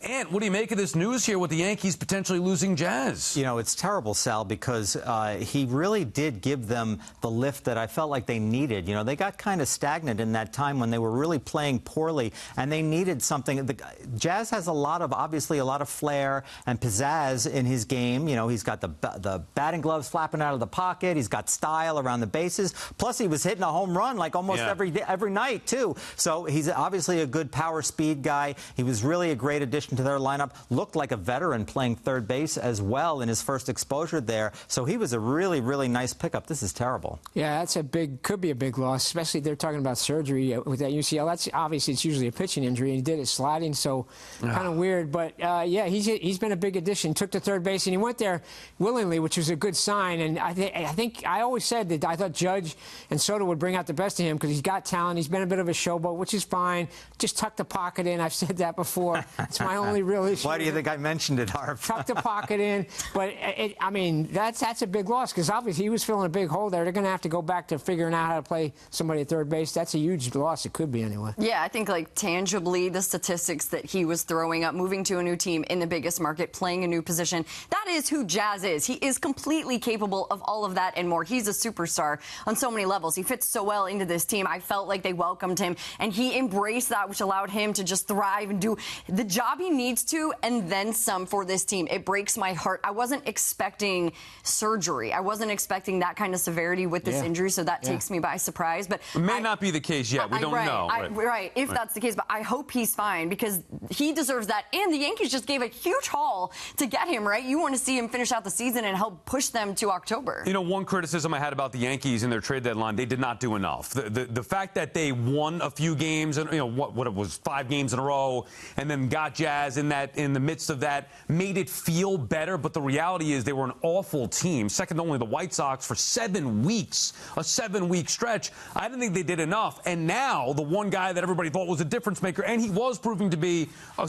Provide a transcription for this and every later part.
And what do you make of this news here with the Yankees potentially losing Jazz? You know, it's terrible, Sal, because he really did give them the lift that I felt like they needed. You know, they got kind of stagnant in that time when they were really playing poorly, and they needed something. Jazz has obviously a lot of flair and pizzazz in his game. You know, he's got the batting gloves flapping out of the pocket. He's got style around the bases. Plus, he was hitting a home run like almost every night, too. So he's obviously a good power speed guy. He was really a great addition to their lineup. Looked like a veteran playing third base as well in his first exposure there. So he was a really, really nice pickup. This is terrible. Yeah, that's could be a big loss, especially if they're talking about surgery with that UCL. That's obviously, it's usually a pitching injury, and he did it sliding, so kind of weird. But yeah, he's been a big addition. Took to third base, and he went there willingly, which was a good sign. And I think I always said that I thought Judge and Soto would bring out the best of him because he's got talent. He's been a bit of a showboat, which is fine. Just tuck the pocket in. I've said that before. It's my only real issue. Why do you think I mentioned it, Harp? Tuck the pocket in. But, I mean, that's a big loss because obviously he was filling a big hole there. They're going to have to go back to figuring out how to play somebody at third base. That's a huge loss. It could be anyway. Yeah, I think, like, tangibly, the statistics that he was throwing up, moving to a new team in the biggest market, playing a new position, that is who Jazz is. He is completely capable of all of that and more. He's a superstar on so many levels. He fits so well into this team. I felt like they welcomed him, and he embraced that, which allowed him to just thrive and do the job he needs to, and then some for this team. It breaks my heart. I wasn't expecting surgery. I wasn't expecting that kind of severity with this injury, so that takes me by surprise. But it may not be the case yet. We don't know. Right, if that's the case. But I hope he's fine because he deserves that. And the Yankees just gave a huge haul to get him, right? You want to see him finish out the season and help push them to October. You know, one criticism I had about the Yankees in their trade deadline, they did not do enough. The fact that they won a few games, and you know what it was, 5 games in a row, and then got Jazz in the midst of that, made it feel better. But the reality is they were an awful team, second only the White Sox for 7 weeks, a 7-week stretch. I didn't think they did enough. And now the one guy that everybody thought was a difference maker, and he was proving to be a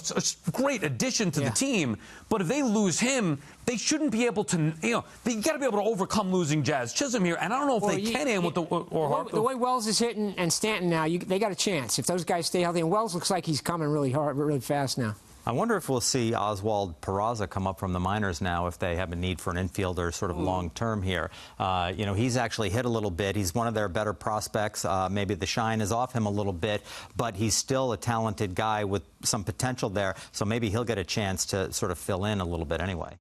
great addition to the team. But if they lose him, they shouldn't be able to, you know, they got to be able to overcome losing Jazz Chisholm here. And I don't know if they can. With the way Wells is hitting and Stanton now, they got a chance if those guys stay healthy. And Wells looks like he's coming really hard, really fast now. I wonder if we'll see Oswald Peraza come up from the minors now if they have a need for an infielder sort of long-term here. You know, he's actually hit a little bit. He's one of their better prospects. Maybe the shine is off him a little bit, but he's still a talented guy with some potential there. So maybe he'll get a chance to sort of fill in a little bit anyway.